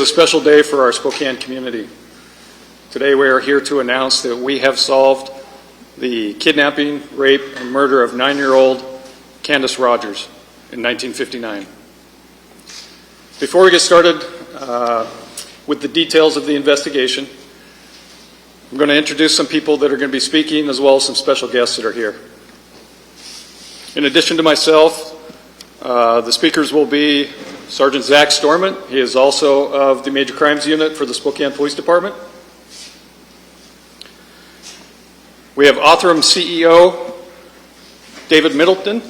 It's a special day for our Spokane community. Today we are here to announce that we have solved the kidnapping, rape, and murder of 9-year-old Candace Rogers in 1959. Before we get started with the details of the investigation, I'm going to introduce some people that are going to be speaking, as well as some special guests that are here. In addition to myself, the speakers will be Sergeant Zach Storment. He is also of the Major Crimes Unit for the Spokane Police Department. We have Othram CEO David Middleton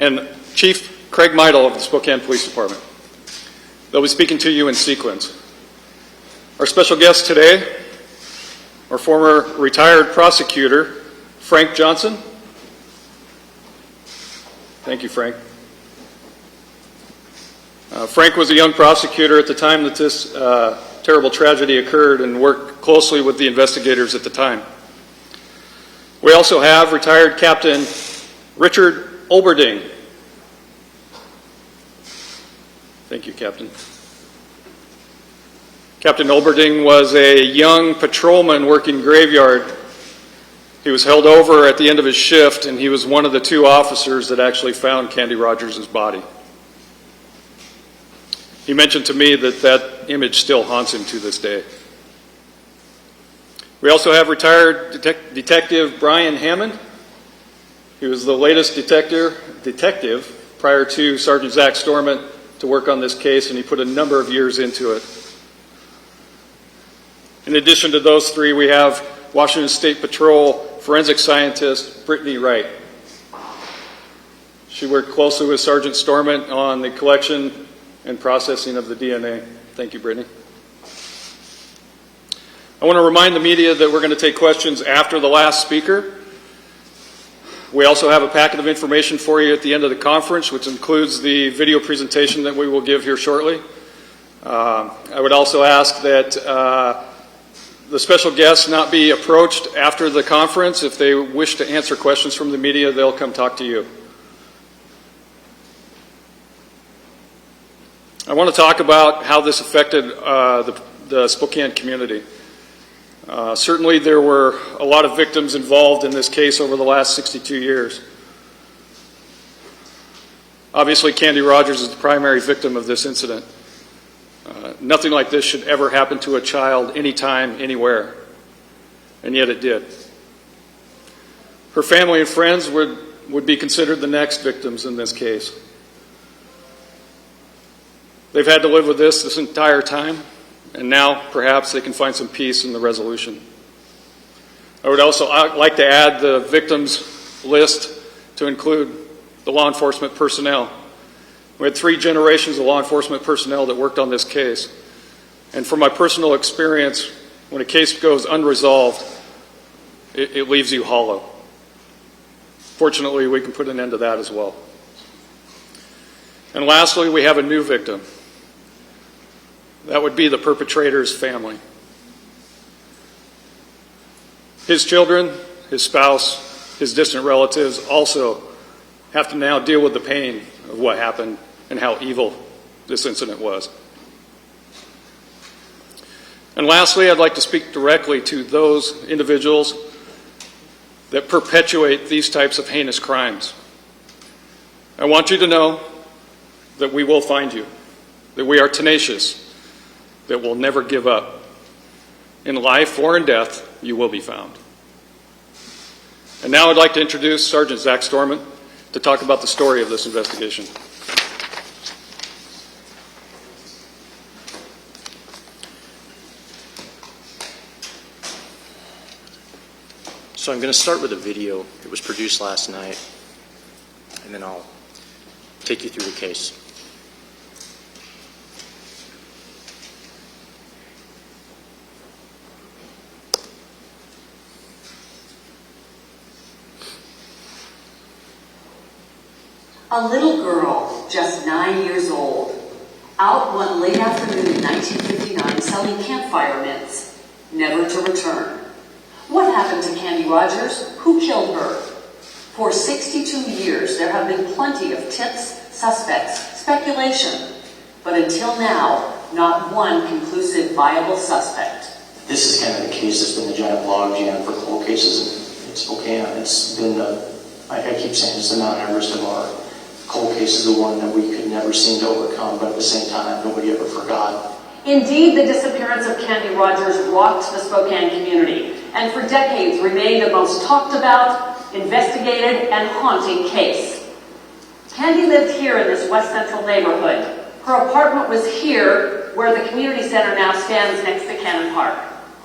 and Chief Craig Meidel of the Spokane Police Department. They'll be speaking to you in sequence. Our special guests today are former retired prosecutor Frank Johnson. Thank you, Frank. Frank was a young prosecutor at the time that this terrible tragedy occurred and worked closely with the investigators at the time. We also have retired Captain Richard Olberding. Thank you, Captain. Captain Olberding was a young patrolman working graveyard. He was held over at the end of his shift, and he was one of the 2 officers that actually found Candy Rogers' body. He mentioned to me that that image still haunts him to this day. We also have retired Detective Brian Hammond. He was the latest detective prior to Sergeant Zach Storment to work on this case, and he put a number of years into it. In addition to those 3, we have Washington State Patrol forensic scientist Brittany Wright. She worked closely with Sergeant Storment on the collection and processing of the DNA. Thank you, Brittany. I want to remind the media that we're going to take questions after the last speaker. We also have a packet of information for you at the end of the conference, which includes the video presentation that we will give here shortly. I would also ask that the special guests not be approached after the conference. If they wish to answer questions from the media, they'll come talk to you. I want to talk about how this affected the Spokane community. Certainly there were a lot of victims involved in this case over the last 62 years. Obviously, Candy Rogers is the primary victim of this incident. Nothing like this should ever happen to a child anytime, anywhere, and yet it did. Her family and friends would be considered the next victims in this case. They've had to live with this entire time, and now perhaps they can find some peace in the resolution. I would also like to add the victims list to include the law enforcement personnel. We had 3 generations of law enforcement personnel that worked on this case. And from my personal experience, when a case goes unresolved, it leaves you hollow. Fortunately, we can put an end to that as well. And lastly, we have a new victim. That would be the perpetrator's family. His children, his spouse, his distant relatives also have to now deal with the pain of what happened and how evil this incident was. And lastly, I'd like to speak directly to those individuals that perpetuate these types of heinous crimes. I want you to know that we will find you, that we are tenacious, that we'll never give up. In life or in death, you will be found. And now I'd like to introduce Sergeant Zach Storment to talk about the story of this investigation. So I'm going to start with a video that was produced last night, and then I'll take you through the case. A little girl, just 9 years old, out one late afternoon in 1959 selling campfire mitts, never to return. What happened to Candy Rogers? Who killed her? For 62 years, there have been plenty of tips, suspects, speculation. But until now, not one conclusive, viable suspect. This is kind of the case that's been the giant logjam for cold cases in Spokane. It's been, I keep saying, it's the Mount Everest of our cold cases, the one that we could never seem to overcome, but at the same time, nobody ever forgot. Indeed, the disappearance of Candy Rogers rocked the Spokane community, and for decades remained the most talked about, investigated, and haunting case. Candy lived here in this West Central neighborhood. Her apartment was here, where the community center now stands next to Cannon Park.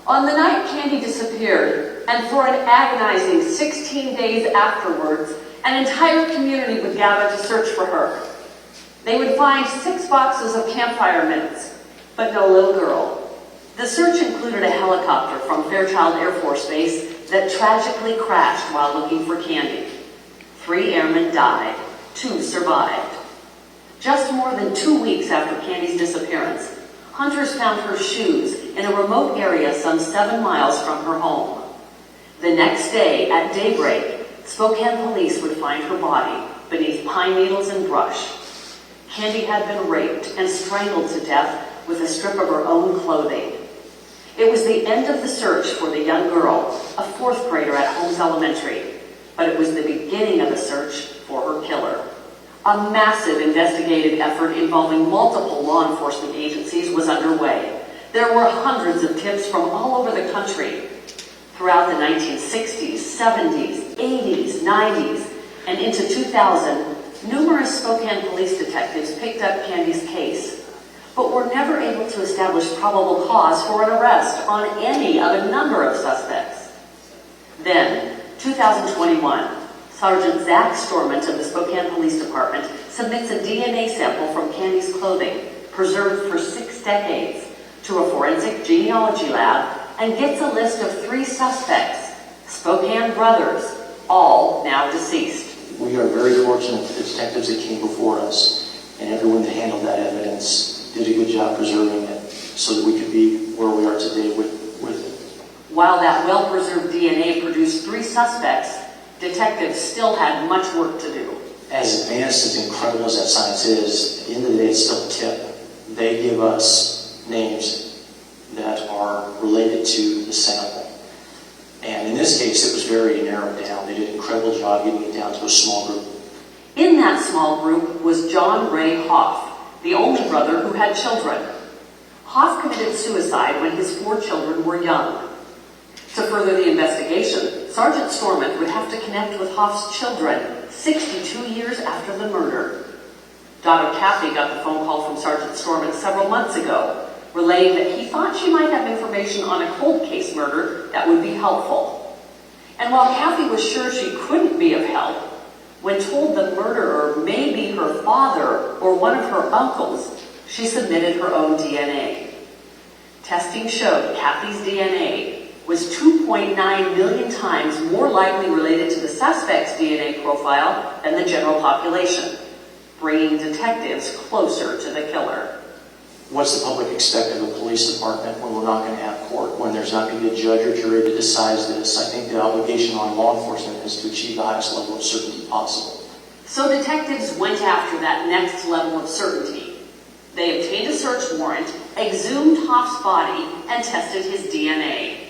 On the night Candy disappeared, and for an agonizing 16 days afterwards, an entire community would gather to search for her. They would find 6 boxes of campfire minutes, but no little girl. The search included a helicopter from Fairchild Air Force Base that tragically crashed while looking for Candy. 3 airmen died, 2 survived. Just more than 2 weeks after Candy's disappearance, hunters found her shoes in a remote area some 7 miles from her home. The next day, at daybreak, Spokane Police would find her body beneath pine needles and brush. Candy had been raped and strangled to death with a strip of her own clothing. It was the end of the search for the young girl, a 4th grader at Holmes Elementary, but it was the beginning of the search for her killer. A massive investigative effort involving multiple law enforcement agencies was underway. There were hundreds of tips from all over the country. Throughout the 1960s, 70s, 80s, 90s, and into 2000, numerous Spokane police detectives picked up Candy's case, but were never able to establish probable cause for an arrest on any of a number of suspects. Then, 2021, Sergeant Zach Storment of the Spokane Police Department submits a DNA sample from Candy's clothing, preserved for 6 decades, to a forensic genealogy lab, and gets a list of 3 suspects, Spokane brothers, all now deceased. We are very fortunate that the detectives that came before us and everyone that handled that evidence did a good job preserving it so that we could be where we are today with it. While that well-preserved DNA produced 3 suspects, detectives still had much work to do. As advanced, as incredible as that science is, at the end of the day, it's still a tip. They give us names that are related to the sample. And in this case, it was very narrowed down. They did an incredible job getting it down to a small group. In that small group was John Ray Hoff, the only brother who had children. Hoff committed suicide when his 4 children were young. To further the investigation, Sergeant Storment would have to connect with Hoff's children 62 years after the murder. Daughter Kathy got the phone call from Sergeant Storment several months ago, relaying that he thought she might have information on a cold case murder that would be helpful. And while Kathy was sure she couldn't be of help, when told the murderer may be her father or one of her uncles, she submitted her own DNA. Testing showed Kathy's DNA was 2.9 million times more likely related to the suspect's DNA profile than the general population, bringing detectives closer to the killer. What's the public expect of a police department when we're not going to have court, when there's not going to be a judge or jury that decides this? I think the obligation on law enforcement is to achieve the highest level of certainty possible. So detectives went after that next level of certainty. They obtained a search warrant, exhumed Hoff's body, and tested his DNA.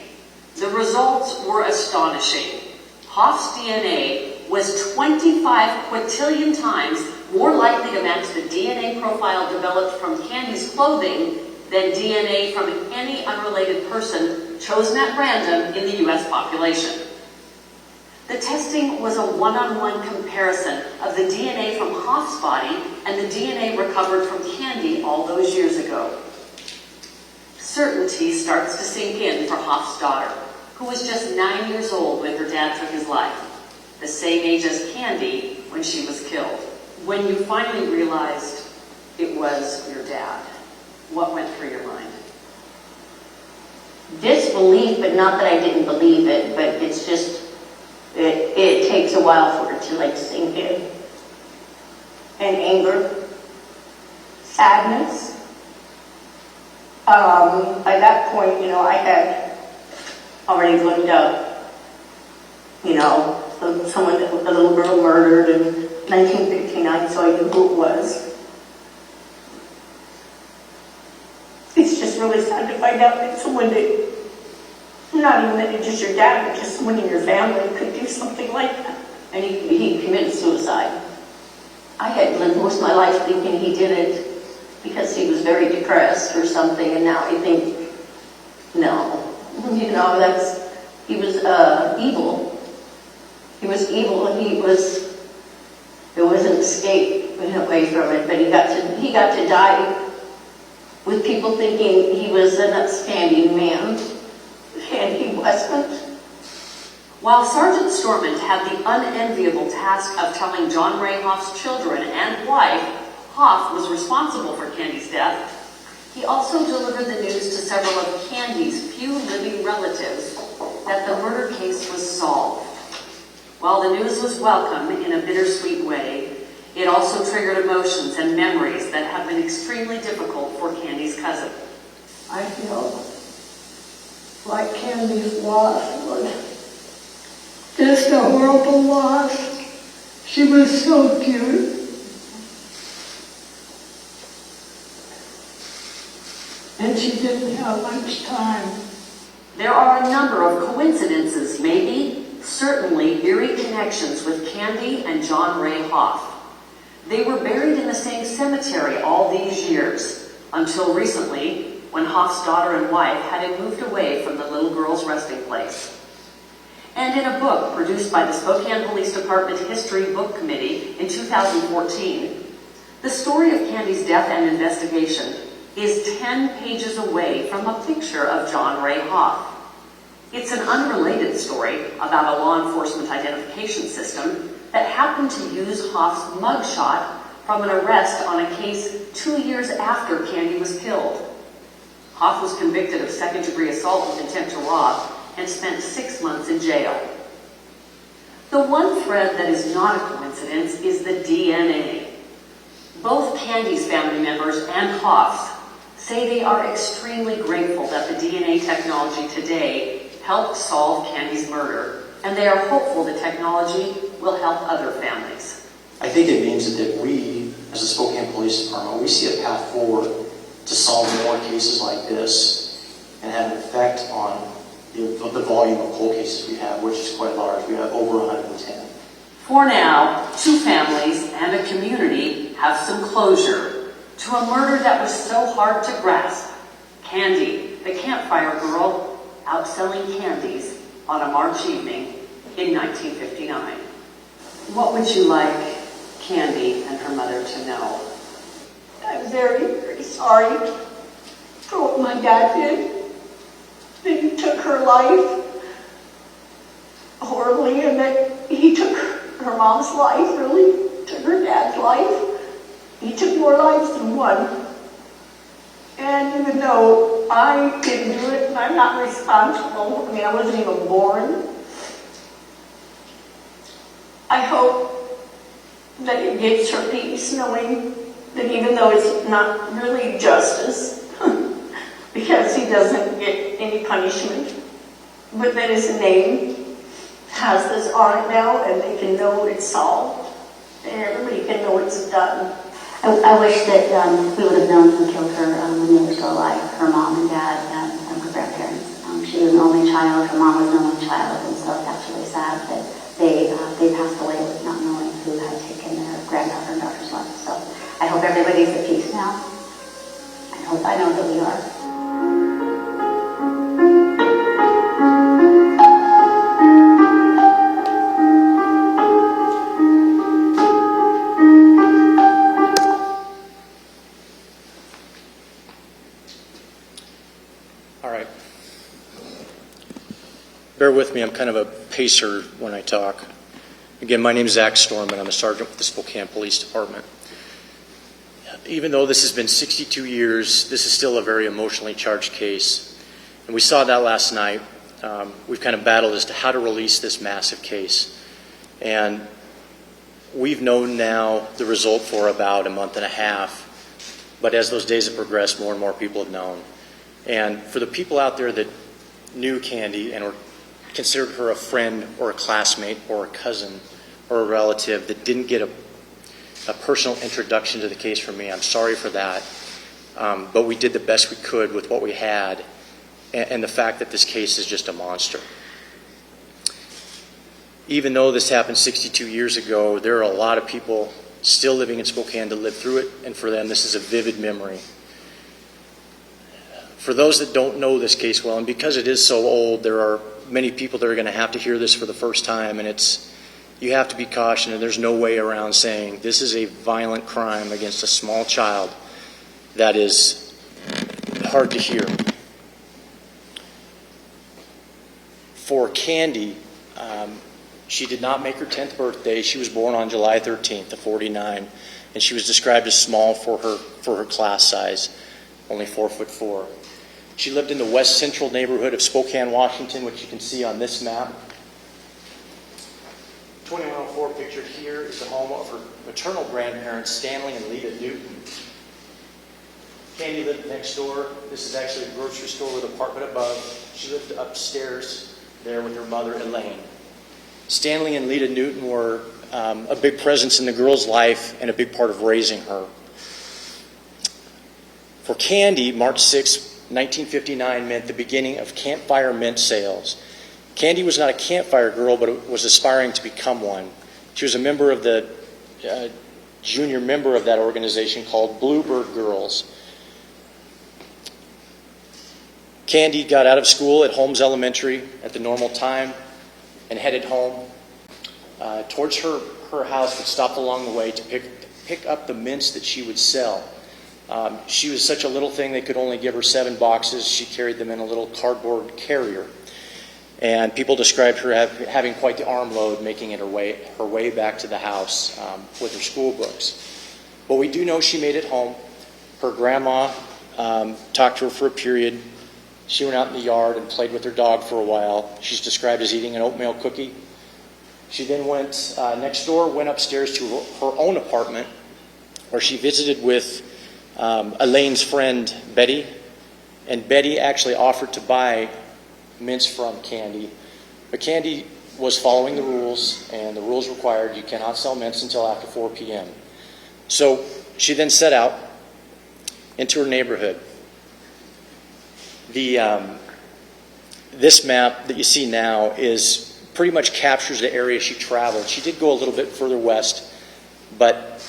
The results were astonishing. Hoff's DNA was 25 quintillion times more likely to match the DNA profile developed from Candy's clothing than DNA from any unrelated person chosen at random in the U.S. population. The testing was a one-on-one comparison of the DNA from Hoff's body and the DNA recovered from Candy all those years ago. Certainty starts to sink in for Hoff's daughter, who was just 9 years old when her dad took his life, the same age as Candy when she was killed. When you finally realized it was your dad, what went through your mind? Disbelief, but not that I didn't believe it, but it's just, it takes a while for it to sink in. And anger, sadness. By that point, I had already looked up, someone, a little girl murdered, and 1959, so I knew who it was. It's just really sad to find out that someone that, not even that it's just your dad, but just someone in your family could do something like that. And he committed suicide. I had lived most of my life thinking he did it because he was very depressed or something, and now I think, no. You know, he was evil. He was evil, and there was an escape away from it, but he got to die with people thinking he was an upstanding man, and he wasn't. While Sergeant Storment had the unenviable task of telling John Ray Hoff's children and wife Hoff was responsible for Candy's death, he also delivered the news to several of Candy's few living relatives that the murder case was solved. While the news was welcome in a bittersweet way, it also triggered emotions and memories that have been extremely difficult for Candy's cousin. I feel like Candy's loss was just a horrible loss. She was so cute. And she didn't have much time. There are a number of coincidences, maybe, certainly eerie connections with Candy and John Ray Hoff. They were buried in the same cemetery all these years, until recently, when Hoff's daughter and wife had moved away from the little girl's resting place. And in a book produced by the Spokane Police Department History Book Committee in 2014, the story of Candy's death and investigation is 10 pages away from a picture of John Ray Hoff. It's an unrelated story about a law enforcement identification system that happened to use Hoff's mugshot from an arrest on a case 2 years after Candy was killed. Hoff was convicted of second-degree assault with intent to rob and spent 6 months in jail. The one thread that is not a coincidence is the DNA. Both Candy's family members and Hoff's say they are extremely grateful that the DNA technology today helped solve Candy's murder, and they are hopeful the technology will help other families. I think it means that we, as the Spokane Police Department, we see a path forward to solve more cases like this and have an effect on the volume of cold cases we have, which is quite large. We have over 110. For now, 2 families and a community have some closure to a murder that was so hard to grasp. Candy, the campfire girl, out selling candies on a March evening in 1959. What would you like Candy and her mother to know? I'm very, very sorry for what my dad did. That he took her life horribly, and that he took her mom's life, really, took her dad's life. He took more lives than one. And even though I didn't do it, and I'm not responsible, I mean, I wasn't even born, I hope that it gives her peace knowing that even though it's not really justice, because he doesn't get any punishment, but that his name has this on it now, and they can know it's solved, and everybody can know it's done. I wish that we would have known who killed her when they were still alive, her mom and dad and her grandparents. She was an only child, her mom was an only child, and so it's actually sad that they passed away with not knowing who had taken their granddaughter and daughter's life. So I hope everybody's at peace now. I know that we are. All right. Bear with me, I'm kind of a pacer when I talk. Again, my name is Zach Storment. I'm a sergeant with the Spokane Police Department. Even though this has been 62 years, this is still a very emotionally charged case. And we saw that last night. We've kind of battled as to how to release this massive case. And we've known now the result for about a month and a half. But as those days have progressed, more and more people have known. And for the people out there that knew Candy and considered her a friend or a classmate or a cousin or a relative that didn't get a a personal introduction to the case for me. I'm sorry for that. But we did the best we could with what we had, and the fact that this case is just a monster. Even though this happened 62 years ago, there are a lot of people still living in Spokane to live through it, and for them this is a vivid memory. For those that don't know this case well, and because it is so old, there are many people that are going to have to hear this for the first time, and you have to be cautious, and there's no way around saying this is a violent crime against a small child that is hard to hear. For Candy, she did not make her 10th birthday. She was born on July 13th of 49, and she was described as small for her class size, only 4'4". She lived in the west central neighborhood of Spokane, Washington, which you can see on this map. 2104 pictured here is the home of her maternal grandparents, Stanley and Lita Newton. Candy lived next door. This is actually a grocery store with an apartment above. She lived upstairs there with her mother, Elaine. Stanley and Lita Newton were a big presence in the girl's life and a big part of raising her. For Candy, March 6, 1959 meant the beginning of campfire mint sales. Candy was not a campfire girl, but was aspiring to become one. She was a member of the junior member of that organization called Bluebird Girls. Candy got out of school at Holmes Elementary at the normal time and headed home. Towards her house, but stopped along the way to pick up the mints that she would sell. She was such a little thing, they could only give her 7 boxes. She carried them in a little cardboard carrier. And people described her having quite the arm load, making it her way back to the house with her school books. But we do know she made it home. Her grandma talked to her for a period. She went out in the yard and played with her dog for a while. She's described as eating an oatmeal cookie. She then went next door, went upstairs to her own apartment, where she visited with Elaine's friend, Betty. And Betty actually offered to buy mints from Candy. But Candy was following the rules, and the rules required you cannot sell mints until after 4 p.m. So she then set out into her neighborhood. This map that you see now pretty much captures the area she traveled. She did go a little bit further west, but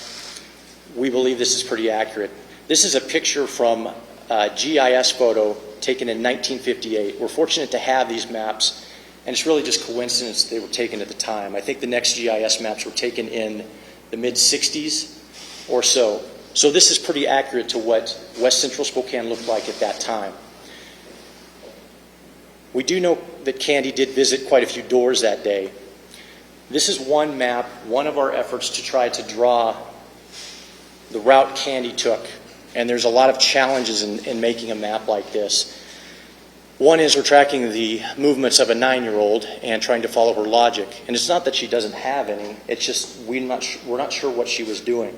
we believe this is pretty accurate. This is a picture from a GIS photo taken in 1958. We're fortunate to have these maps, and it's really just coincidence they were taken at the time. I think the next GIS maps were taken in the mid-60s or so. So this is pretty accurate to what West Central Spokane looked like at that time. We do know that Candy did visit quite a few doors that day. This is one map, one of our efforts to try to draw the route Candy took. And there's a lot of challenges in making a map like this. One is we're tracking the movements of a 9-year-old and trying to follow her logic. And it's not that she doesn't have any, it's just we're not sure what she was doing.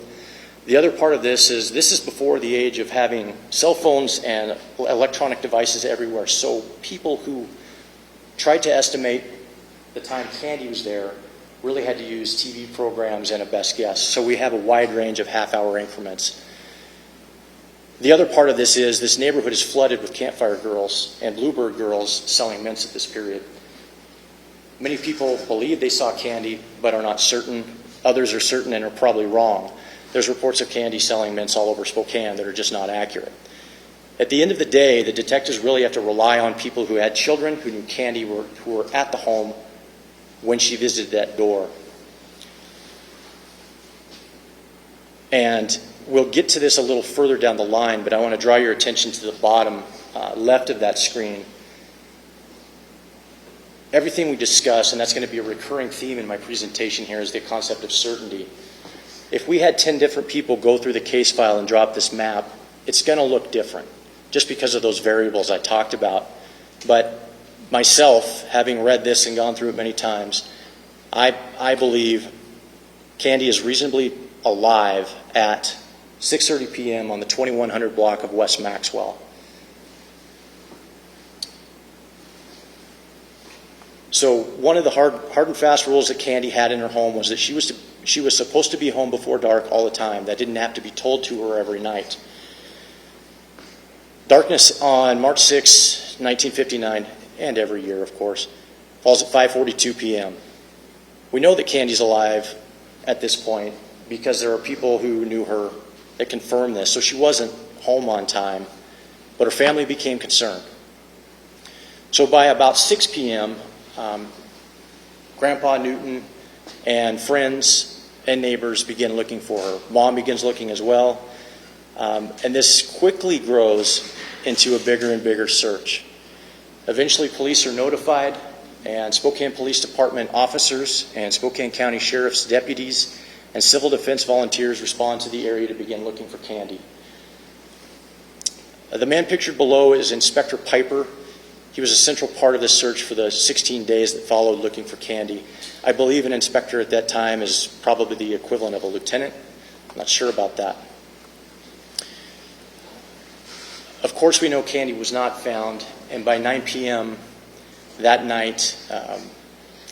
The other part of this is before the age of having cell phones and electronic devices everywhere. So people who tried to estimate the time Candy was there really had to use TV programs and a best guess. So we have a wide range of half-hour increments. The other part of this is this neighborhood is flooded with campfire girls and Bluebird girls selling mints at this period. Many people believe they saw Candy but are not certain. Others are certain and are probably wrong. There's reports of Candy selling mints all over Spokane that are just not accurate. At the end of the day, the detectives really have to rely on people who had children, who knew Candy, who were at the home when she visited that door. And we'll get to this a little further down the line, but I want to draw your attention to the bottom left of that screen. Everything we discuss, and that's going to be a recurring theme in my presentation here, is the concept of certainty. If we had 10 different people go through the case file and drop this map, it's going to look different, just because of those variables I talked about. But myself, having read this and gone through it many times, I believe Candy is reasonably alive at 6:30 p.m. on the 2100 block of West Maxwell. So one of the hard and fast rules that Candy had in her home was that she was supposed to be home before dark all the time. That didn't have to be told to her every night. Darkness on March 6, 1959, and every year, of course, falls at 5:42 p.m. We know that Candy's alive at this point because there are people who knew her that confirm this. So she wasn't home on time, but her family became concerned. So by about 6 p.m., Grandpa Newton and friends and neighbors begin looking for her. Mom begins looking as well. And this quickly grows into a bigger and bigger search. Eventually, police are notified, and Spokane Police Department officers and Spokane County Sheriff's deputies and civil defense volunteers respond to the area to begin looking for Candy. The man pictured below is Inspector Piper. He was a central part of this search for the 16 days that followed looking for Candy. I believe an inspector at that time is probably the equivalent of a lieutenant. I'm not sure about that. Of course, we know Candy was not found, and by 9 p.m. that night,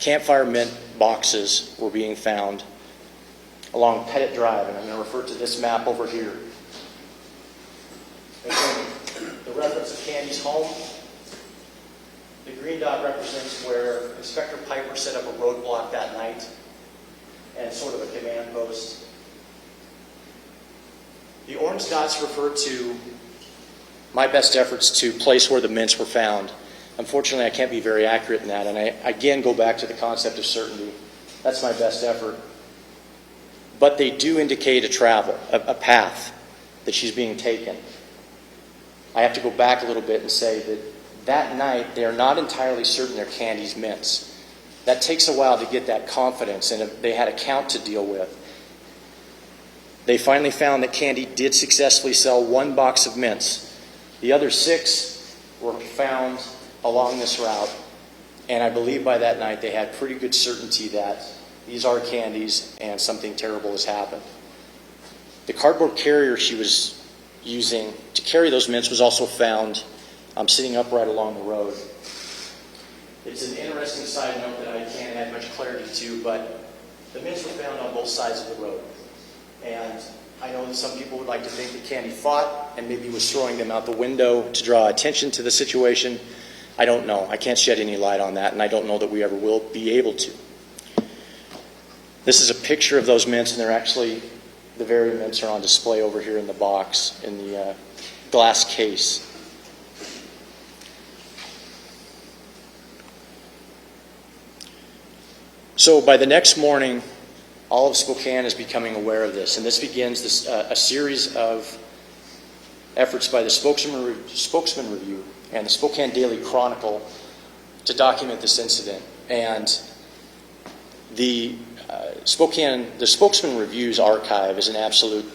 campfire mint boxes were being found along Pettit Drive, and I'm going to refer to this map over here. Again, the reference of Candy's home. The green dot represents where Inspector Piper set up a roadblock that night and sort of a command post. The orange dots refer to my best efforts to place where the mints were found. Unfortunately, I can't be very accurate in that, and I again go back to the concept of certainty. That's my best effort. But they do indicate a path that she's being taken. I have to go back a little bit and say that night they are not entirely certain they're Candy's mints. That takes a while to get that confidence, and they had a count to deal with. They finally found that Candy did successfully sell 1 box of mints. The other 6 were found along this route, and I believe by that night they had pretty good certainty that these are Candy's and something terrible has happened. The cardboard carrier she was using to carry those mints was also found sitting upright along the road. It's an interesting side note that I can't add much clarity to, but the mints were found on both sides of the road. And I know that some people would like to think that Candy fought and maybe was throwing them out the window to draw attention to the situation. I don't know. I can't shed any light on that, and I don't know that we ever will be able to. This is a picture of those mints, and they're actually, the very mints are on display over here in the box, in the glass case. So by the next morning, all of Spokane is becoming aware of this, and this begins a series of efforts by the Spokesman Review and the Spokane Daily Chronicle to document this incident. And the Spokesman Review's archive is an absolute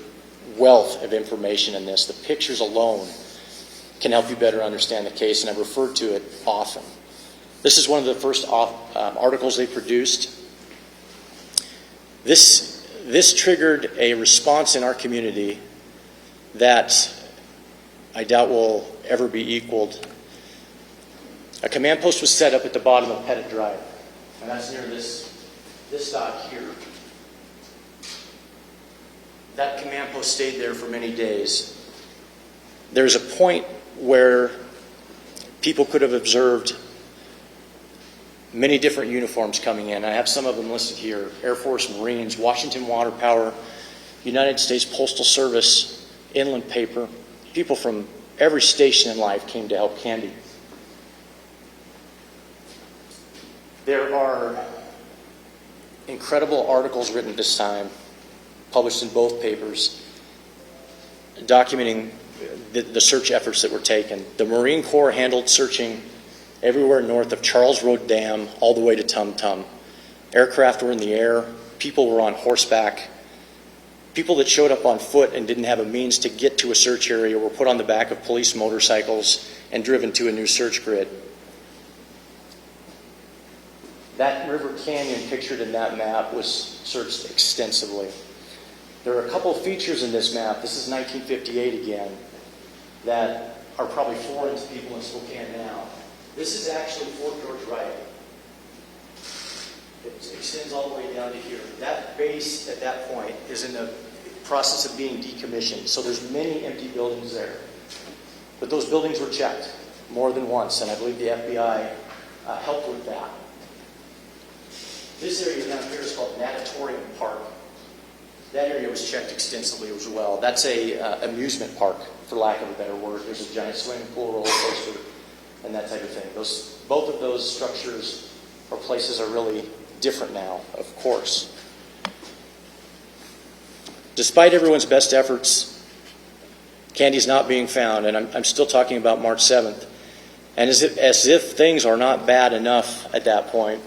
wealth of information in this. The pictures alone can help you better understand the case, and I've referred to it often. This is one of the first articles they produced. This triggered a response in our community that I doubt will ever be equaled. A command post was set up at the bottom of Pettit Drive, and that's near this dot here. That command post stayed there for many days. There's a point where people could have observed many different uniforms coming in. I have some of them listed here: Air Force, Marines, Washington Water Power, United States Postal Service, Inland Paper. People from every station in life came to help Candy. There are incredible articles written this time, published in both papers, documenting the search efforts that were taken. The Marine Corps handled searching everywhere north of Charles Road Dam all the way to Tum Tum. Aircraft were in the air. People were on horseback. People that showed up on foot and didn't have a means to get to a search area were put on the back of police motorcycles and driven to a new search grid. That river canyon pictured in that map was searched extensively. There are a couple of features in this map, this is 1958 again, that are probably foreign to people in Spokane now. This is actually Fort George Wright. It extends all the way down to here. That base at that point is in the process of being decommissioned. So there's many empty buildings there. But those buildings were checked more than once, and I believe the FBI helped with that. This area down here is called Natatorium Park. That area was checked extensively as well. That's a amusement park, for lack of a better word. There's a giant swimming pool, roller coaster, and that type of thing. Both of those structures or places are really different now, of course. Despite everyone's best efforts, Candy's not being found, and I'm still talking about March 7th. And as if things are not bad enough at that point,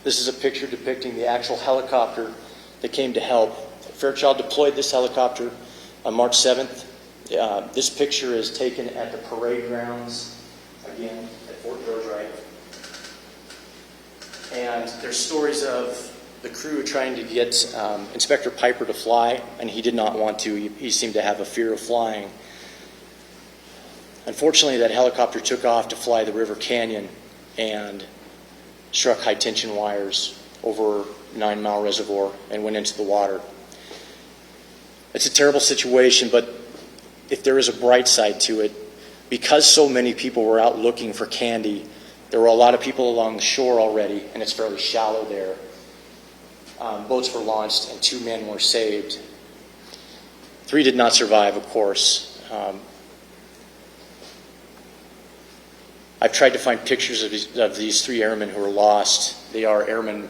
this is a picture depicting the actual helicopter that came to help. Fairchild deployed this helicopter on March 7th. This picture is taken at the parade grounds, again, at Fort George Wright. And there's stories of the crew trying to get Inspector Piper to fly, and he did not want to. He seemed to have a fear of flying. Unfortunately, that helicopter took off to fly the River Canyon and struck high-tension wires over 9 Mile Reservoir and went into the water. It's a terrible situation, but if there is a bright side to it, because so many people were out looking for Candy, there were a lot of people along the shore already, and it's fairly shallow there. Boats were launched, and 2 men were saved. 3 did not survive, of course. I've tried to find pictures of these 3 airmen who were lost. They are Airman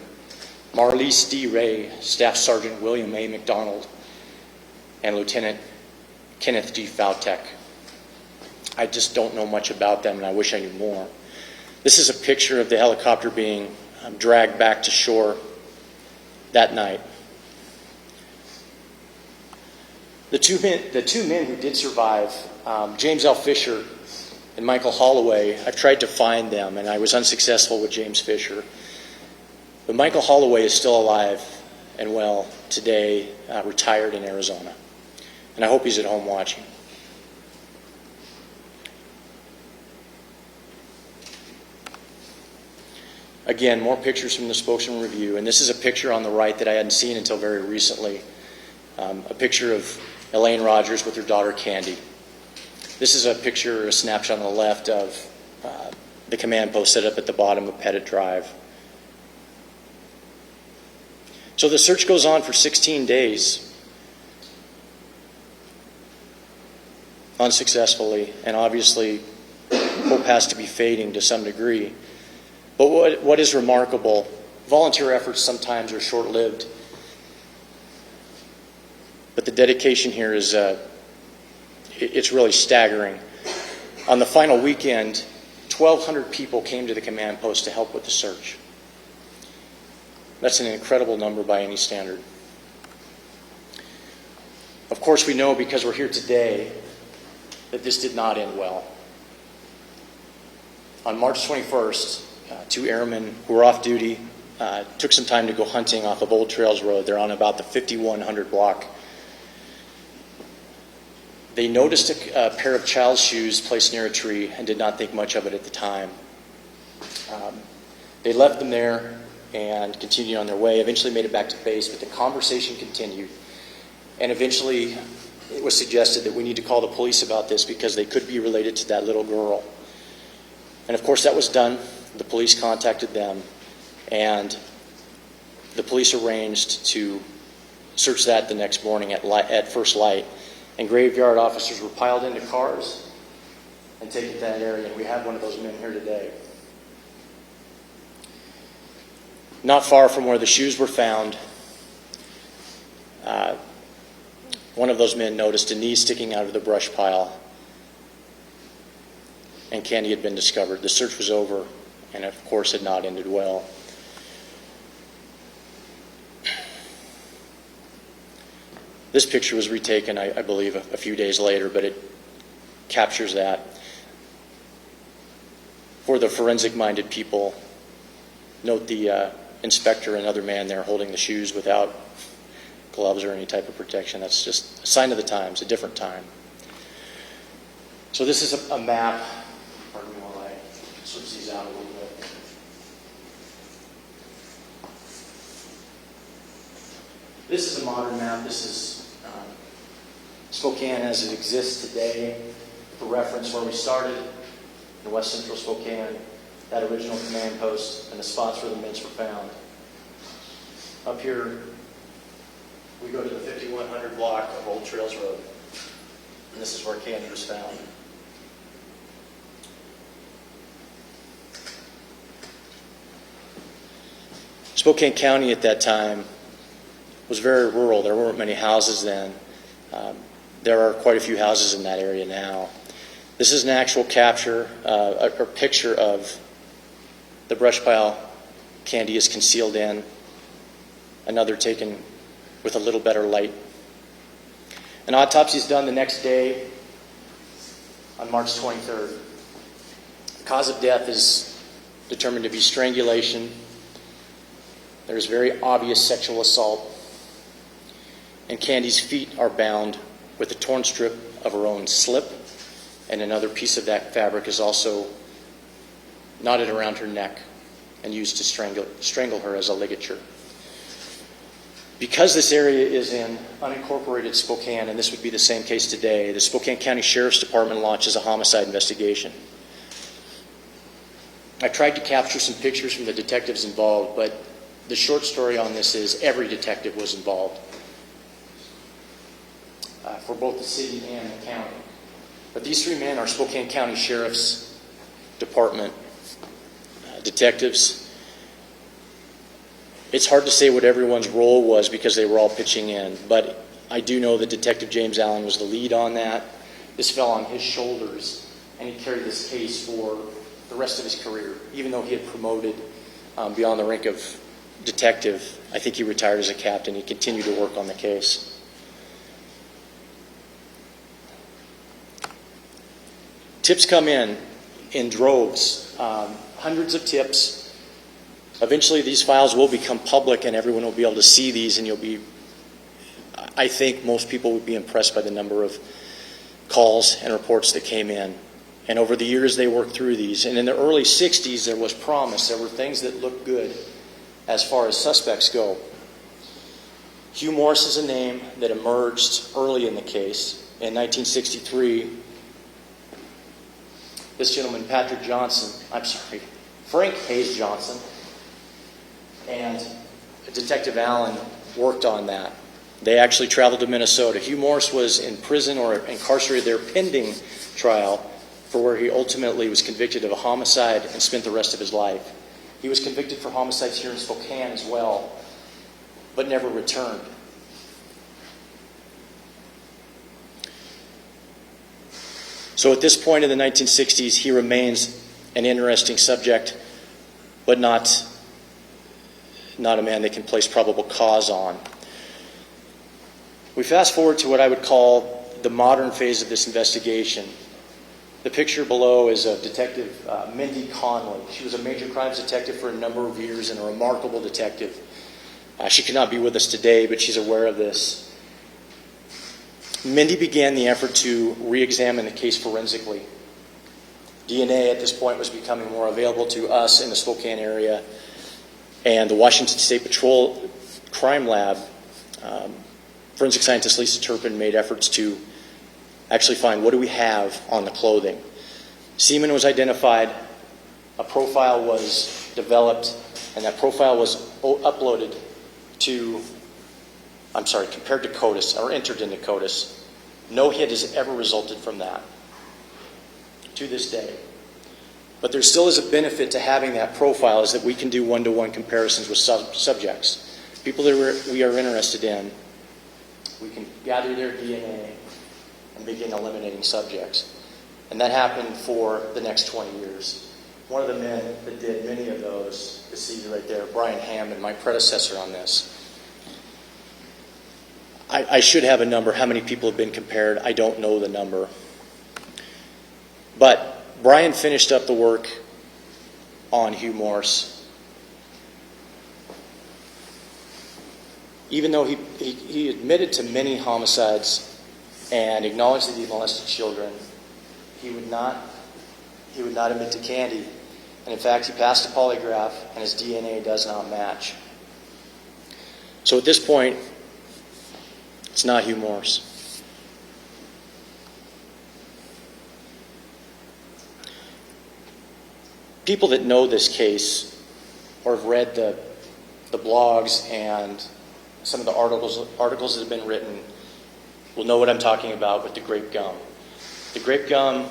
Marlise D. Ray, Staff Sergeant William A. McDonald, and Lieutenant Kenneth G. Foutek. I just don't know much about them, and I wish I knew more. This is a picture of the helicopter being dragged back to shore that night. The two men who did survive, James L. Fisher and Michael Holloway, I've tried to find them, and I was unsuccessful with James Fisher. But Michael Holloway is still alive and well today, retired in Arizona. And I hope he's at home watching. Again, more pictures from the Spokane Review. And this is a picture on the right that I hadn't seen until very recently. A picture of Elaine Rogers with her daughter Candy. This is a picture, a snapshot on the left of the command post set up at the bottom of Pettit Drive. So the search goes on for 16 days. Unsuccessfully, and obviously hope has to be fading to some degree. But what is remarkable, volunteer efforts sometimes are short-lived, but the dedication here is it's really staggering. On the final weekend, 1,200 people came to the command post to help with the search. That's an incredible number by any standard. Of course, we know because we're here today that this did not end well. On March 21st, 2 airmen who were off duty took some time to go hunting off of Old Trails Road. They're on about the 5100 block. They noticed a pair of child's shoes placed near a tree and did not think much of it at the time. They left them there and continued on their way, eventually made it back to base, but the conversation continued. And eventually it was suggested that we need to call the police about this because they could be related to that little girl. And of course that was done. The police contacted them, and the police arranged to search that the next morning at first light. And graveyard officers were piled into cars and taken to that area. And we have one of those men here today. Not far from where the shoes were found, one of those men noticed a knee sticking out of the brush pile, and Candy had been discovered. The search was over, and of course had not ended well. This picture was retaken, I believe, a few days later, but it captures that. For the forensic-minded people, note the inspector and other man there holding the shoes without gloves or any type of protection. That's just a sign of the times, a different time. So this is a map. Pardon me while I switch these out a little bit. This is a modern map. This is Spokane as it exists today. For reference, where we started in west central Spokane, that original command post, and the spots where the mints were found. Up here, we go to the 5100 block of Old Trails Road, and this is where candy was found. Spokane County at that time was very rural. There weren't many houses then. There are quite a few houses in that area now. This is an actual capture, or picture of the brush pile candy is concealed in. Another taken with a little better light. An autopsy is done the next day on March 23rd. The cause of death is determined to be strangulation. There is very obvious sexual assault. And Candy's feet are bound with a torn strip of her own slip, and another piece of that fabric is also knotted around her neck and used to strangle her as a ligature. Because this area is in unincorporated Spokane, and this would be the same case today, the Spokane County Sheriff's Department launches a homicide investigation. I tried to capture some pictures from the detectives involved, but the short story on this is every detective was involved for both the city and the county. But these three men are Spokane County Sheriff's Department detectives. It's hard to say what everyone's role was because they were all pitching in, but I do know that Detective James Allen was the lead on that. This fell on his shoulders, and he carried this case for the rest of his career. Even though he had promoted beyond the rank of detective, I think he retired as a captain. He continued to work on the case. Tips come in droves, hundreds of tips. Eventually these files will become public and everyone will be able to see these, and I think most people would be impressed by the number of calls and reports that came in. And over the years they worked through these. And in the early 60s there was promise. There were things that looked good as far as suspects go. Hugh Morris is a name that emerged early in the case. In 1963, this gentleman, Frank Hayes Johnson, and Detective Allen worked on that. They actually traveled to Minnesota. Hugh Morris was in prison or incarcerated there pending trial for where he ultimately was convicted of a homicide and spent the rest of his life. He was convicted for homicides here in Spokane as well, but never returned. So at this point in the 1960s, he remains an interesting subject, but not a man they can place probable cause on. We fast forward to what I would call the modern phase of this investigation. The picture below is of Detective Mindy Conley. She was a major crimes detective for a number of years and a remarkable detective. She could not be with us today, but she's aware of this. Mindy began the effort to re-examine the case forensically. DNA at this point was becoming more available to us in the Spokane area, and the Washington State Patrol Crime Lab, forensic scientist Lisa Turpin made efforts to actually find what do we have on the clothing. Semen was identified, a profile was developed, and that profile was uploaded compared to CODIS, or entered into CODIS. No hit has ever resulted from that to this day. But there still is a benefit to having that profile, is that we can do one-to-one comparisons with subjects. People that we are interested in, we can gather their DNA and begin eliminating subjects. And that happened for the next 20 years. One of the men that did many of those is seated right there, Brian Hammond, my predecessor on this. I should have a number. How many people have been compared? I don't know the number. But Brian finished up the work on Hugh Morris. Even though he admitted to many homicides and acknowledged that he molested children, he would not admit to Candy. And in fact, he passed a polygraph and his DNA does not match. So at this point, It's not Hugh Morse. People that know this case or have read the blogs and some of the articles that have been written will know what I'm talking about with the grape gum. The grape gum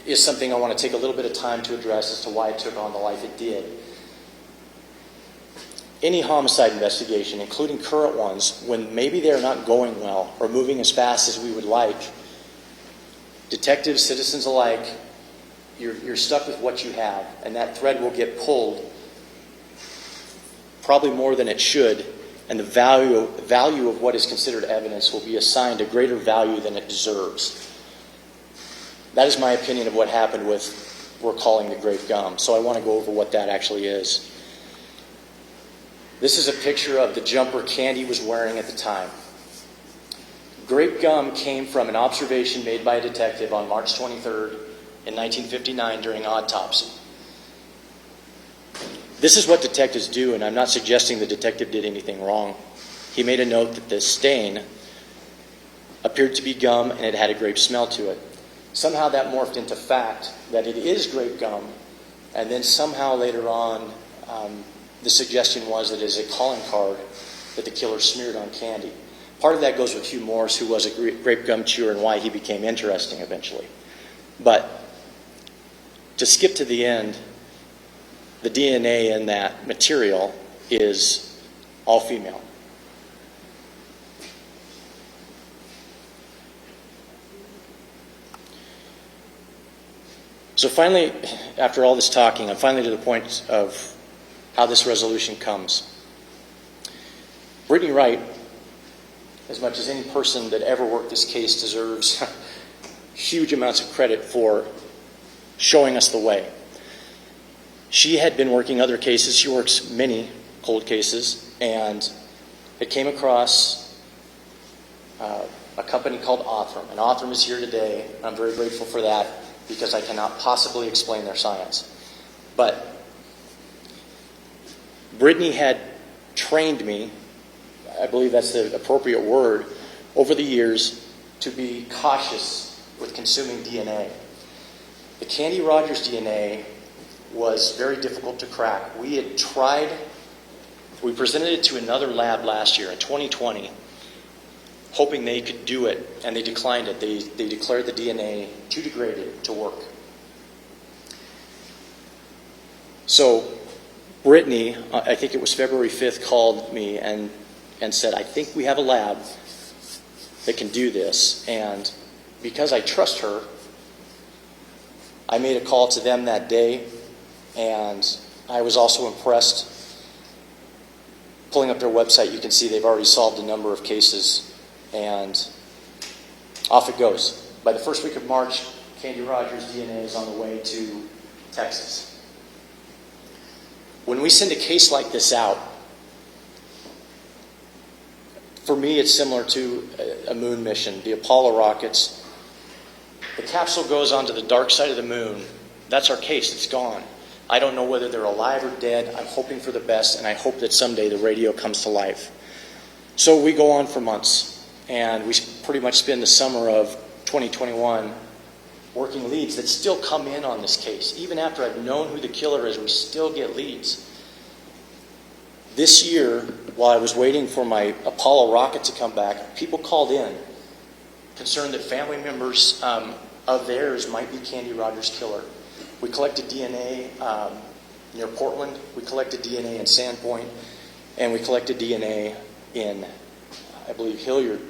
is something I want to take a little bit of time to address as to why it took on the life it did. Any homicide investigation, including current ones, when maybe they're not going well or moving as fast as we would like, detectives, citizens alike, you're stuck with what you have, and that thread will get pulled probably more than it should, and the value of what is considered evidence will be assigned a greater value than it deserves. That is my opinion of what happened with we're calling the grape gum. So I want to go over what that actually is. This is a picture of the jumper Candy was wearing at the time. Grape gum came from an observation made by a detective on March 23rd in 1959 during autopsy. This is what detectives do, and I'm not suggesting the detective did anything wrong. He made a note that this stain appeared to be gum and it had a grape smell to it. Somehow that morphed into fact that it is grape gum, and then somehow later on the suggestion was that it is a calling card that the killer smeared on Candy. Part of that goes with Hugh Morse, who was a grape gum chewer, and why he became interesting eventually. But to skip to the end, the DNA in that material is all female. So finally, after all this talking, I'm finally to the point of how this resolution comes. Brittany Wright, as much as any person that ever worked this case, deserves huge amounts of credit for showing us the way. She had been working other cases. She works many cold cases, and it came across a company called Othram. And Othram is here today. I'm very grateful for that because I cannot possibly explain their science. But Brittany had trained me, I believe that's the appropriate word, over the years to be cautious with consuming DNA. The Candy Rogers DNA was very difficult to crack. We had tried, we presented it to another lab last year in 2020, hoping they could do it, and they declined it. They declared the DNA too degraded to work. So Brittany, I think it was February 5th, called me and said, I think we have a lab that can do this. And because I trust her, I made a call to them that day, and I was also impressed. Pulling up their website, you can see they've already solved a number of cases, and off it goes. By the first week of March, Candy Rogers' DNA is on the way to Texas. When we send a case like this out, for me it's similar to a moon mission. The Apollo rockets, the capsule goes onto the dark side of the moon. That's our case, it's gone. I don't know whether they're alive or dead. I'm hoping for the best, and I hope that someday the radio comes to life. So we go on for months, and we pretty much spend the summer of 2021 working leads that still come in on this case. Even after I've known who the killer is, we still get leads. This year, while I was waiting for my Apollo rocket to come back, people called in concerned that family members of theirs might be Candy Rogers' killer. We collected DNA near Portland, we collected DNA in Sandpoint, and we collected DNA in, I believe, Hilliard.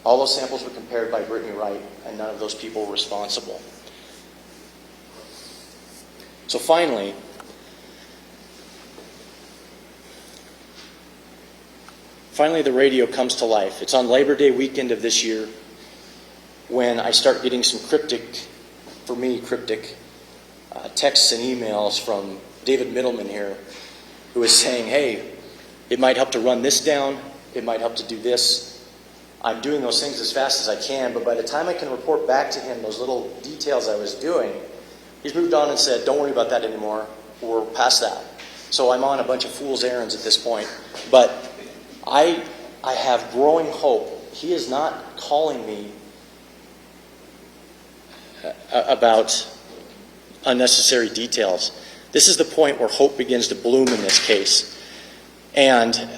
All those samples were compared by Brittany Wright, and none of those people were responsible. So finally, the radio comes to life. It's on Labor Day weekend of this year when I start getting some cryptic texts and emails from David Middleman here, who is saying, hey, it might help to run this down, it might help to do this. I'm doing those things as fast as I can, but by the time I can report back to him those little details I was doing, he's moved on and said, don't worry about that anymore, we're past that. So I'm on a bunch of fool's errands at this point. But I I have growing hope. He is not calling me about unnecessary details. This is the point where hope begins to bloom in this case. And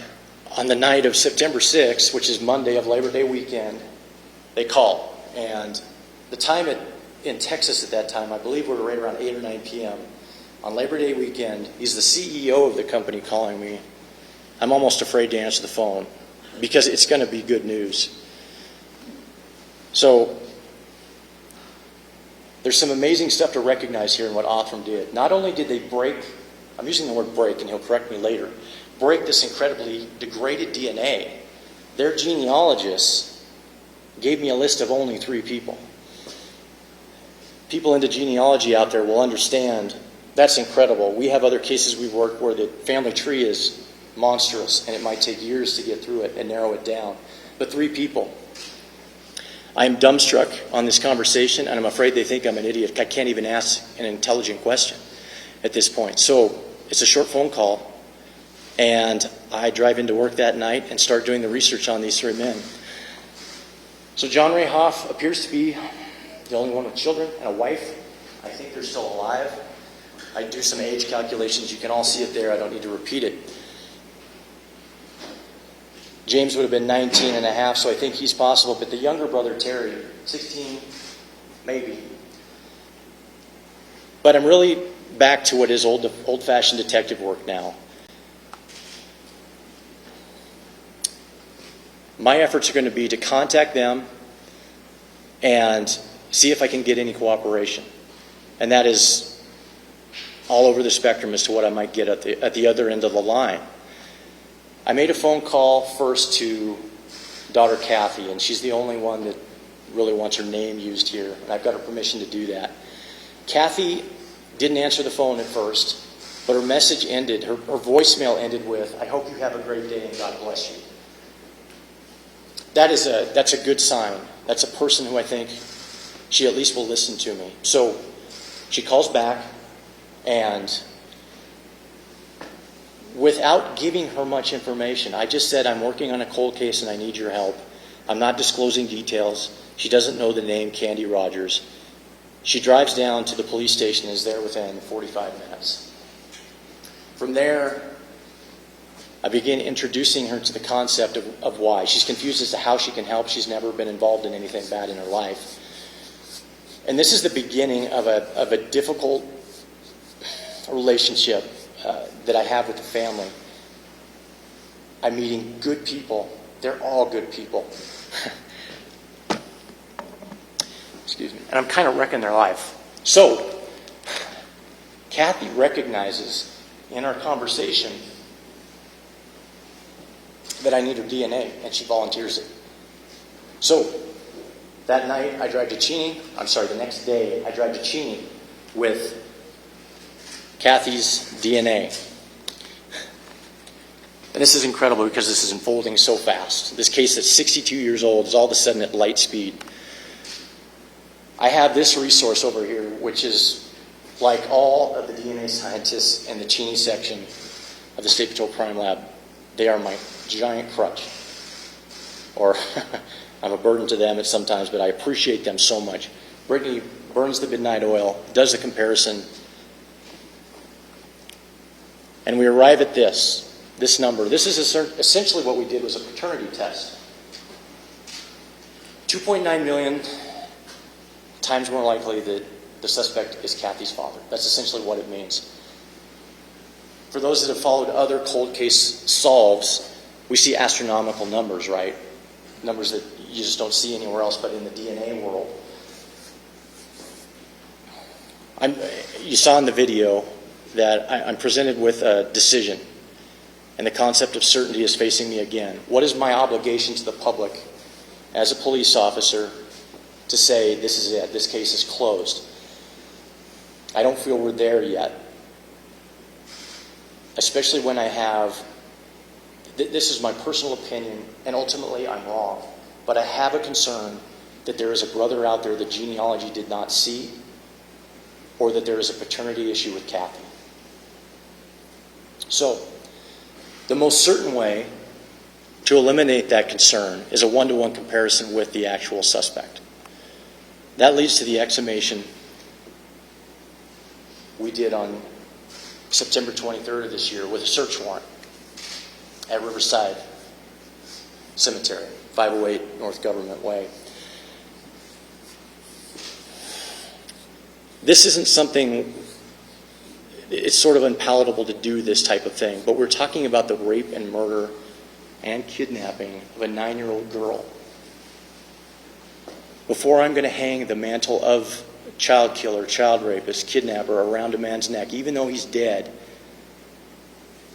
on the night of September 6th, which is Monday of Labor Day weekend, they call. And the time in Texas at that time, I believe we were right around 8 or 9 p.m. On Labor Day weekend, he's the CEO of the company calling me. I'm almost afraid to answer the phone because it's going to be good news. So there's some amazing stuff to recognize here in what Othram did. Not only did they break, I'm using the word break and he'll correct me later, break this incredibly degraded DNA. Their genealogists gave me a list of only 3 people. People into genealogy out there will understand that's incredible. We have other cases we've worked where the family tree is monstrous and it might take years to get through it and narrow it down. But 3 people. I am dumbstruck on this conversation and I'm afraid they think I'm an idiot. I can't even ask an intelligent question at this point. So it's a short phone call and I drive into work that night and start doing the research on these 3 men. So John Ray Hoff appears to be the only one with children and a wife. I think they're still alive. I do some age calculations. You can all see it there. I don't need to repeat it. James would have been 19 and a half, so I think he's possible. But the younger brother, Terry, 16, maybe. But I'm really back to what is old-fashioned detective work now. My efforts are going to be to contact them and see if I can get any cooperation. And that is all over the spectrum as to what I might get at the other end of the line. I made a phone call first to daughter Kathy, and she's the only one that really wants her name used here, and I've got her permission to do that. Kathy didn't answer the phone at first, but her message ended, her voicemail ended with, "I hope you have a great day and God bless you." That's a good sign. That's a person who I think she at least will listen to me. So she calls back, and without giving her much information, I just said, "I'm working on a cold case and I need your help. I'm not disclosing details." She doesn't know the name Candy Rogers. She drives down to the police station and is there within 45 minutes. From there, I begin introducing her to the concept of why. She's confused as to how she can help. She's never been involved in anything bad in her life. And this is the beginning of a difficult relationship that I have with the family. I'm meeting good people. They're all good people. Excuse me. And I'm kind of wrecking their life. So, Kathy recognizes in our conversation that I need her DNA, and she volunteers it. So, that night I drive to Cheney. The next day I drive to Cheney with Kathy's DNA. And this is incredible because this is unfolding so fast. This case that's 62 years old is all of a sudden at light speed. I have this resource over here, which is like all of the DNA scientists in the Cheney section of the State Patrol Crime Lab. They are my giant crutch. Or I'm a burden to them at sometimes, but I appreciate them so much. Brittany burns the midnight oil, does the comparison, and we arrive at this number. This is essentially what we did was a paternity test. 2.9 million times more likely that the suspect is Kathy's father. That's essentially what it means. For those that have followed other cold case solves, we see astronomical numbers, right? Numbers that you just don't see anywhere else but in the DNA world. You saw in the video that I'm presented with a decision, and the concept of certainty is facing me again. What is my obligation to the public as a police officer to say this is it, this case is closed? I don't feel we're there yet. Especially when I have, this is my personal opinion, and ultimately I'm wrong, but I have a concern that there is a brother out there that genealogy did not see, or that there is a paternity issue with Kathy. So, the most certain way to eliminate that concern is a one-to-one comparison with the actual suspect. That leads to the exhumation we did on September 23rd of this year with a search warrant at Riverside Cemetery, 508 North Government Way. This isn't something, it's sort of unpalatable to do this type of thing, but we're talking about the rape and murder and kidnapping of a 9-year-old girl. Before I'm going to hang the mantle of child killer, child rapist, kidnapper around a man's neck, even though he's dead,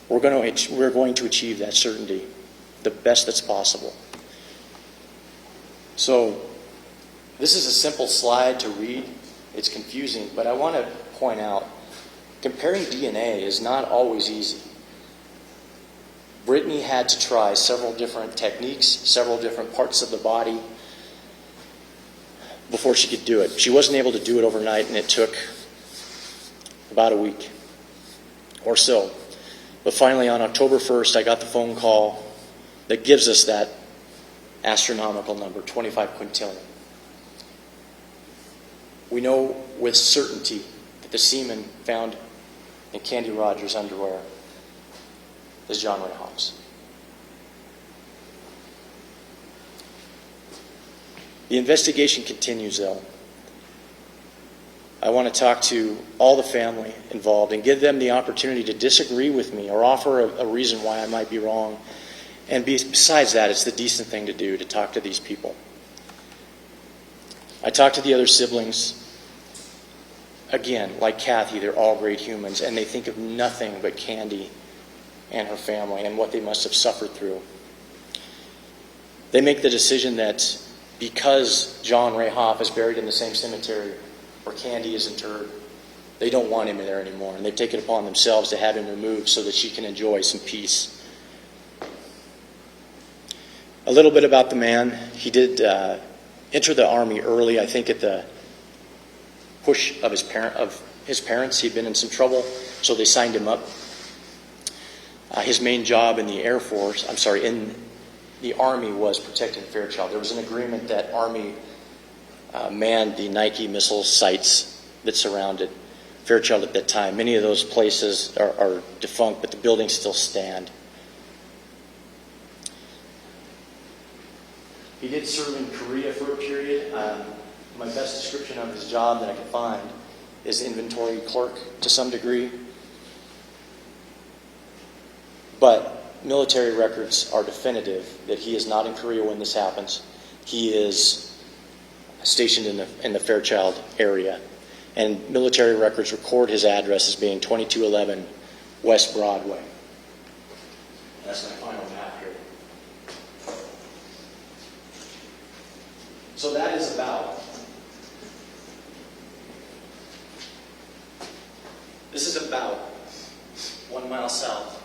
we're going to achieve that certainty the best that's possible. So this is a simple slide to read. It's confusing, but I want to point out, comparing DNA is not always easy. Brittany had to try several different techniques, several different parts of the body before she could do it. She wasn't able to do it overnight, and it took about a week or so. But finally, on October 1st, I got the phone call that gives us that astronomical number, 25 quintillion. We know with certainty that the semen found in Candy Rogers' underwear is John Ray Hoff's. The investigation continues, though. I want to talk to all the family involved and give them the opportunity to disagree with me or offer a reason why I might be wrong. And besides that, it's the decent thing to do, to talk to these people. I talked to the other siblings. Again, like Kathy, they're all great humans, and they think of nothing but Candy and her family and what they must have suffered through. They make the decision that because John Ray Hoff is buried in the same cemetery where Candy is interred, they don't want him there anymore, and they've taken it upon themselves to have him removed so that she can enjoy some peace. A little bit about the man. He did enter the Army early, I think at the push of his parents. He'd been in some trouble, so they signed him up. His main job in the in the Army was protecting Fairchild. There was an agreement that Army manned the Nike missile sites that surrounded Fairchild at that time. Many of those places are defunct, but the buildings still stand. He did serve in Korea for a period. My best description of his job that I could find is inventory clerk to some degree. But military records are definitive that he is not in Korea when this happens. He is stationed in the Fairchild area. And military records record his address as being 2211 West Broadway. And that's my final map here. So that is about. This is about 1 mile south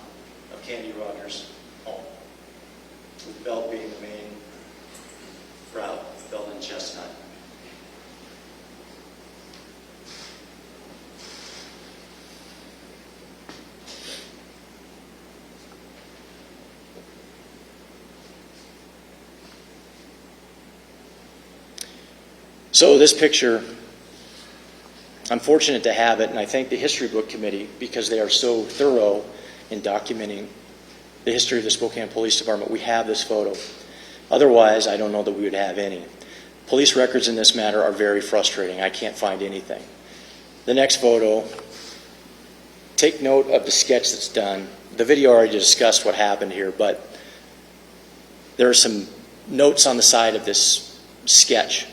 of Candy Rogers' home, with Belt being the main route, Belt and Chestnut. So this picture, I'm fortunate to have it, and I thank the History Book Committee because they are so thorough in documenting the history of the Spokane Police Department. We have this photo. Otherwise, I don't know that we would have any. Police records in this matter are very frustrating. I can't find anything. The next photo, take note of the sketch that's done. The video already discussed what happened here, but there are some notes on the side of this sketch.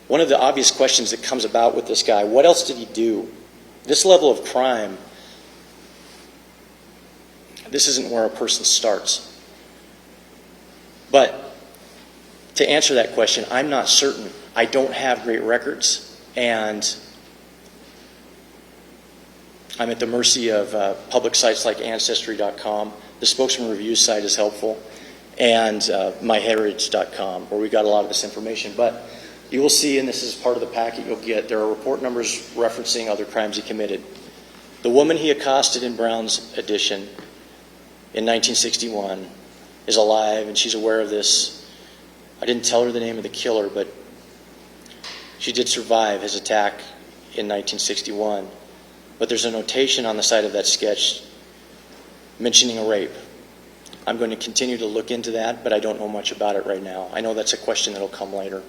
One of the obvious questions that comes about with this guy, what else did he do? This level of crime, this isn't where a person starts. But to answer that question, I'm not certain. I don't have great records, and I'm at the mercy of public sites like Ancestry.com. The Spokesman Review site is helpful, and myheritage.com, where we got a lot of this information. But you will see, and this is part of the packet you'll get, there are report numbers referencing other crimes he committed. The woman he accosted in Brown's addition in 1961 is alive and she's aware of this. I didn't tell her the name of the killer, but she did survive his attack in 1961. But there's a notation on the side of that sketch mentioning a rape. I'm going to continue to look into that, but I don't know much about it right now. I know that's a question that will come later.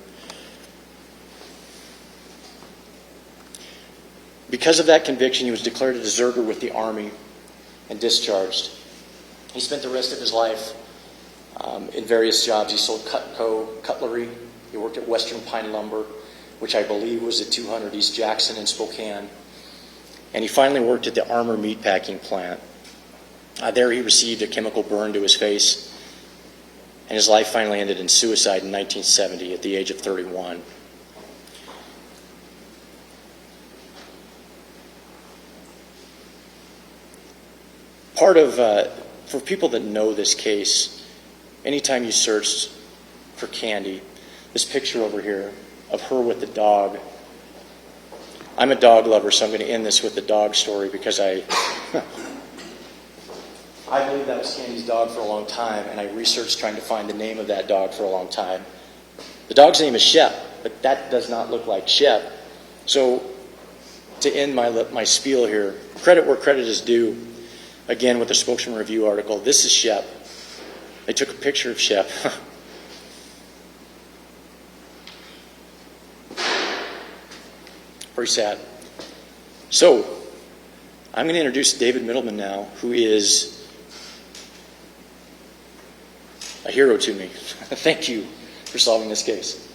Because of that conviction, he was declared a deserter with the Army and discharged. He spent the rest of his life in various jobs. He sold Cutco cutlery. He worked at Western Pine Lumber, which I believe was at 200 East Jackson in Spokane. And he finally worked at the Armor Meatpacking Plant. There he received a chemical burn to his face, and his life finally ended in suicide in 1970 at the age of 31. Part of, for people that know this case, anytime you search for Candy, this picture over here of her with the dog, I'm a dog lover, so I'm going to end this with the dog story because I believe that was Candy's dog for a long time, and I researched trying to find the name of that dog for a long time. The dog's name is Shep, but that does not look like Shep. So to end my spiel here, credit where credit is due. Again, with the Spokesman Review article, this is Shep. They took a picture of Shep. Very sad. So, I'm going to introduce David Middleman now, who is a hero to me. Thank you for solving this case.